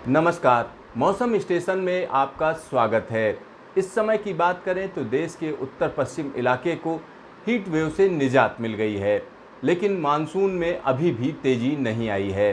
नमस्कार। मौसम स्टेशन में आपका स्वागत है। इस समय की बात करें तो देश के उत्तर पश्चिम इलाके को हीट वेव से निजात मिल गई है, लेकिन मानसून में अभी भी तेज़ी नहीं आई है।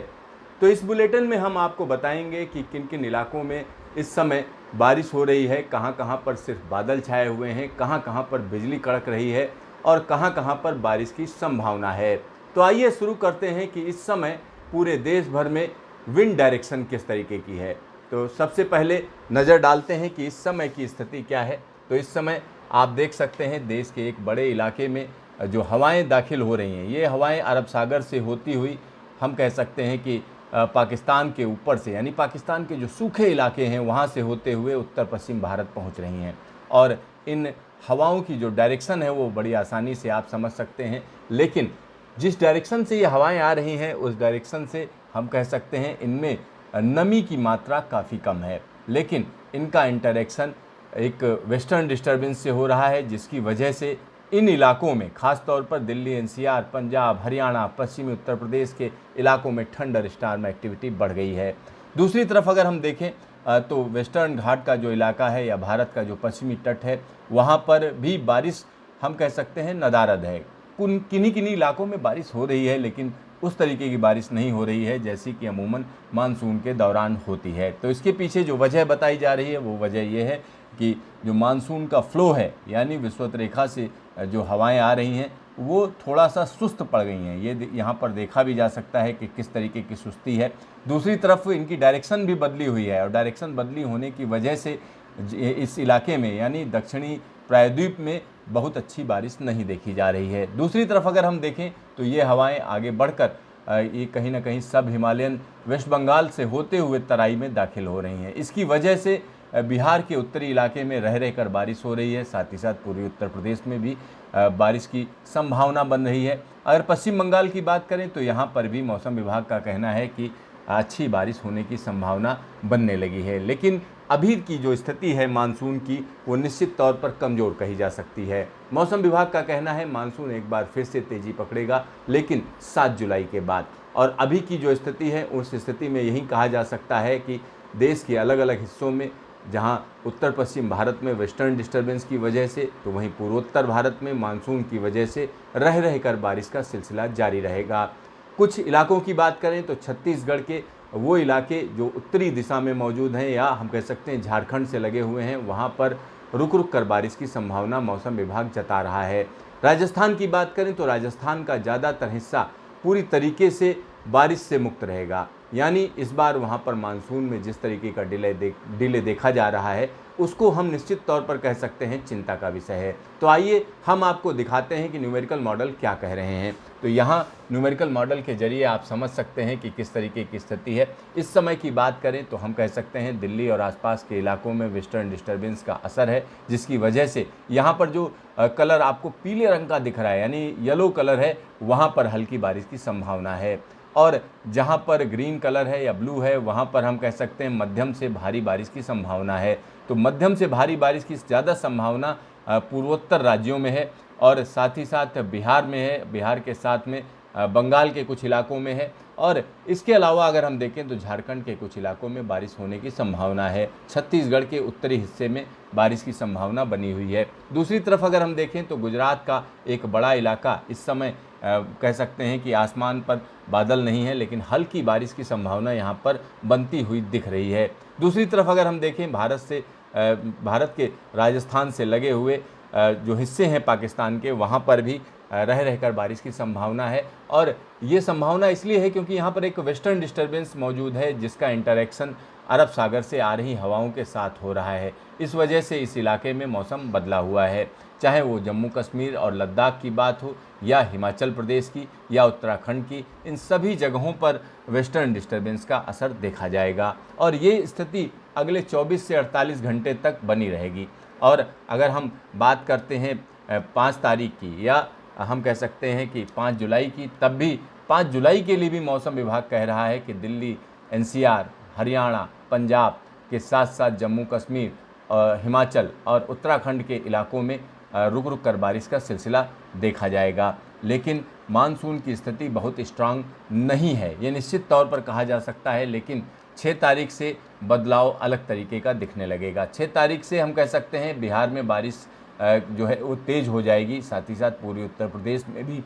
तो इस बुलेटिन में हम आपको बताएंगे कि किन किन इलाकों में इस समय बारिश हो रही है, कहां कहां पर सिर्फ बादल छाए हुए हैं, कहां कहां पर बिजली कड़क रही है और कहां कहां पर बारिश की संभावना है। तो आइए शुरू करते हैं कि इस समय पूरे देश भर में विंड डायरेक्शन किस तरीके की है। तो सबसे पहले नज़र डालते हैं कि इस समय की स्थिति क्या है। तो इस समय आप देख सकते हैं देश के एक बड़े इलाके में जो हवाएं दाखिल हो रही हैं, ये हवाएं अरब सागर से होती हुई हम कह सकते हैं कि पाकिस्तान के ऊपर से, यानी पाकिस्तान के जो सूखे इलाके हैं वहाँ से होते हुए उत्तर पश्चिम भारत पहुँच रही हैं। और इन हवाओं की जो डायरेक्शन है वो बड़ी आसानी से आप समझ सकते हैं, लेकिन जिस डायरेक्शन से ये हवाएं आ रही हैं उस डायरेक्शन से हम कह सकते हैं इनमें नमी की मात्रा काफ़ी कम है, लेकिन इनका इंटरेक्शन एक वेस्टर्न डिस्टर्बेंस से हो रहा है, जिसकी वजह से इन इलाकों में खास तौर पर दिल्ली, एनसीआर, पंजाब, हरियाणा, पश्चिमी उत्तर प्रदेश के इलाकों में थंडर स्टॉर्म एक्टिविटी बढ़ गई है। दूसरी तरफ अगर हम देखें तो वेस्टर्न घाट का जो इलाका है या भारत का जो पश्चिमी तट है वहाँ पर भी बारिश हम कह सकते हैं नदारद है। किन्हीं किन्हीं इलाकों में बारिश हो रही है, लेकिन उस तरीके की बारिश नहीं हो रही है जैसी कि अमूमन मानसून के दौरान होती है। तो इसके पीछे जो वजह बताई जा रही है वो वजह ये है कि जो मानसून का फ्लो है, यानी विषुवत रेखा से जो हवाएं आ रही हैं वो थोड़ा सा सुस्त पड़ गई हैं। ये यहाँ पर देखा भी जा सकता है कि किस तरीके की सुस्ती है। दूसरी तरफ इनकी डायरेक्शन भी बदली हुई है, और डायरेक्शन बदली होने की वजह से इस इलाके में यानी दक्षिणी प्रायद्वीप में बहुत अच्छी बारिश नहीं देखी जा रही है। दूसरी तरफ अगर हम देखें तो ये हवाएं आगे बढ़कर ये कहीं ना कहीं सब हिमालयन वेस्ट बंगाल से होते हुए तराई में दाखिल हो रही हैं। इसकी वजह से बिहार के उत्तरी इलाके में रह रहकर बारिश हो रही है, साथ ही साथ पूर्वी उत्तर प्रदेश में भी बारिश की संभावना बन रही है। अगर पश्चिम बंगाल की बात करें तो यहाँ पर भी मौसम विभाग का कहना है कि अच्छी बारिश होने की संभावना बनने लगी है, लेकिन अभी की जो स्थिति है मानसून की वो निश्चित तौर पर कमज़ोर कही जा सकती है। मौसम विभाग का कहना है मानसून एक बार फिर से तेज़ी पकड़ेगा, लेकिन 7 जुलाई के बाद। और अभी की जो स्थिति है उस स्थिति में यही कहा जा सकता है कि देश के अलग अलग हिस्सों में, जहां उत्तर पश्चिम भारत में वेस्टर्न डिस्टर्बेंस की वजह से, तो वहीं पूर्वोत्तर भारत में मानसून की वजह से रह रहकर बारिश का सिलसिला जारी रहेगा। कुछ इलाकों की बात करें तो छत्तीसगढ़ के वो इलाके जो उत्तरी दिशा में मौजूद हैं या हम कह सकते हैं झारखंड से लगे हुए हैं, वहाँ पर रुक रुक कर बारिश की संभावना मौसम विभाग जता रहा है। राजस्थान की बात करें तो राजस्थान का ज़्यादातर हिस्सा पूरी तरीके से बारिश से मुक्त रहेगा, यानी इस बार वहाँ पर मानसून में जिस तरीके का डिले देखा जा रहा है उसको हम निश्चित तौर पर कह सकते हैं चिंता का विषय है। तो आइए हम आपको दिखाते हैं कि न्यूमेरिकल मॉडल क्या कह रहे हैं। तो यहाँ न्यूमेरिकल मॉडल के जरिए आप समझ सकते हैं कि किस तरीके की स्थिति है। इस समय की बात करें तो हम कह सकते हैं दिल्ली और आसपास के इलाकों में वेस्टर्न डिस्टर्बेंस का असर है, जिसकी वजह से यहाँ पर जो कलर आपको पीले रंग का दिख रहा है यानी येलो कलर है, वहाँ पर हल्की बारिश की संभावना है। और जहाँ पर ग्रीन कलर है या ब्लू है वहाँ पर हम कह सकते हैं मध्यम से भारी बारिश की संभावना है। तो मध्यम से भारी बारिश की ज़्यादा संभावना पूर्वोत्तर राज्यों में है और साथ ही साथ बिहार में है, बिहार के साथ में बंगाल के कुछ इलाकों में है, और इसके अलावा अगर हम देखें तो झारखंड के कुछ इलाकों में बारिश होने की संभावना है। छत्तीसगढ़ के उत्तरी हिस्से में बारिश की संभावना बनी हुई है। दूसरी तरफ अगर हम देखें तो गुजरात का एक बड़ा इलाका इस समय कह सकते हैं कि आसमान पर बादल नहीं है, लेकिन हल्की बारिश की संभावना यहाँ पर बनती हुई दिख रही है। दूसरी तरफ अगर हम देखें भारत के राजस्थान से लगे हुए जो हिस्से हैं पाकिस्तान के, वहाँ पर भी रह रहकर बारिश की संभावना है। और ये संभावना इसलिए है क्योंकि यहाँ पर एक वेस्टर्न डिस्टर्बेंस मौजूद है जिसका इंटरेक्शन अरब सागर से आ रही हवाओं के साथ हो रहा है। इस वजह से इस इलाके में मौसम बदला हुआ है, चाहे वो जम्मू कश्मीर और लद्दाख की बात हो या हिमाचल प्रदेश की या उत्तराखंड की, इन सभी जगहों पर वेस्टर्न डिस्टर्बेंस का असर देखा जाएगा और ये स्थिति अगले 24 से 48 घंटे तक बनी रहेगी। और अगर हम बात करते हैं 5 तारीख की या हम कह सकते हैं कि 5 जुलाई की, तब भी 5 जुलाई के लिए भी मौसम विभाग कह रहा है कि दिल्ली, एनसीआर, हरियाणा, पंजाब के साथ साथ जम्मू कश्मीर, हिमाचल और उत्तराखंड के इलाकों में रुक रुक कर बारिश का सिलसिला देखा जाएगा। लेकिन मानसून की स्थिति बहुत स्ट्रांग नहीं है, ये निश्चित तौर पर कहा जा सकता है, लेकिन 6 तारीख से बदलाव अलग तरीके का दिखने लगेगा। 6 तारीख से हम कह सकते हैं बिहार में बारिश जो है वो तेज़ हो जाएगी, साथ ही साथ पूर्वी उत्तर प्रदेश में भी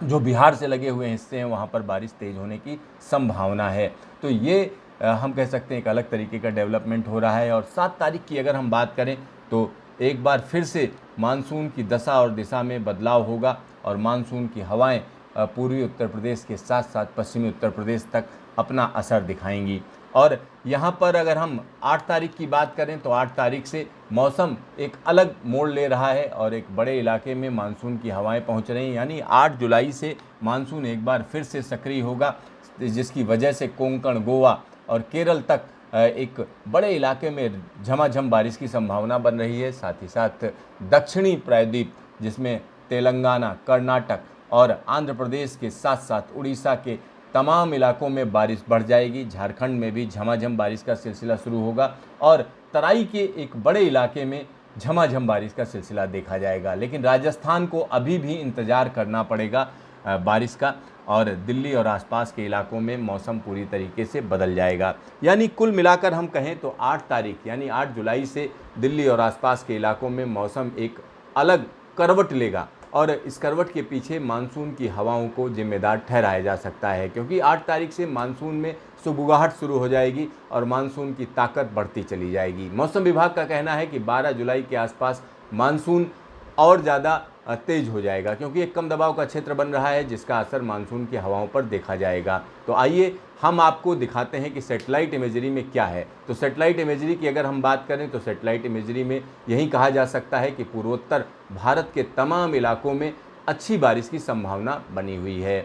जो बिहार से लगे हुए हिस्से हैं वहाँ पर बारिश तेज़ होने की संभावना है। तो ये हम कह सकते हैं एक अलग तरीके का डेवलपमेंट हो रहा है। और 7 तारीख की अगर हम बात करें तो एक बार फिर से मानसून की दशा और दिशा में बदलाव होगा और मानसून की हवाएं पूर्वी उत्तर प्रदेश के साथ साथ पश्चिमी उत्तर प्रदेश तक अपना असर दिखाएंगी। और यहाँ पर अगर हम 8 तारीख की बात करें तो 8 तारीख से मौसम एक अलग मोड़ ले रहा है और एक बड़े इलाके में मानसून की हवाएं पहुँच रही हैं, यानी 8 जुलाई से मानसून एक बार फिर से सक्रिय होगा, जिसकी वजह से कोंकण, गोवा और केरल तक एक बड़े इलाके में झमाझम बारिश की संभावना बन रही है। साथ ही साथ दक्षिणी प्रायद्वीप जिसमें तेलंगाना, कर्नाटक और आंध्र प्रदेश के साथ साथ उड़ीसा के तमाम इलाकों में बारिश बढ़ जाएगी। झारखंड में भी झमाझम बारिश का सिलसिला शुरू होगा और तराई के एक बड़े इलाके में झमाझम बारिश का सिलसिला देखा जाएगा। लेकिन राजस्थान को अभी भी इंतज़ार करना पड़ेगा बारिश का, और दिल्ली और आसपास के इलाकों में मौसम पूरी तरीके से बदल जाएगा। यानी कुल मिलाकर हम कहें तो 8 तारीख यानी 8 जुलाई से दिल्ली और आसपास के इलाकों में मौसम एक अलग करवट लेगा और इस करवट के पीछे मानसून की हवाओं को जिम्मेदार ठहराया जा सकता है, क्योंकि 8 तारीख से मानसून में सुबुगाहट शुरू हो जाएगी और मानसून की ताकत बढ़ती चली जाएगी। मौसम विभाग का कहना है कि 12 जुलाई के आसपास मानसून और ज़्यादा तेज हो जाएगा, क्योंकि एक कम दबाव का क्षेत्र बन रहा है जिसका असर मानसून की हवाओं पर देखा जाएगा। तो आइए हम आपको दिखाते हैं कि सैटेलाइट इमेजरी में क्या है। तो सैटेलाइट इमेजरी की अगर हम बात करें तो सैटेलाइट इमेजरी में यही कहा जा सकता है कि पूर्वोत्तर भारत के तमाम इलाकों में अच्छी बारिश की संभावना बनी हुई है।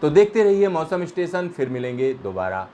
तो देखते रहिए मौसम स्टेशन, फिर मिलेंगे दोबारा।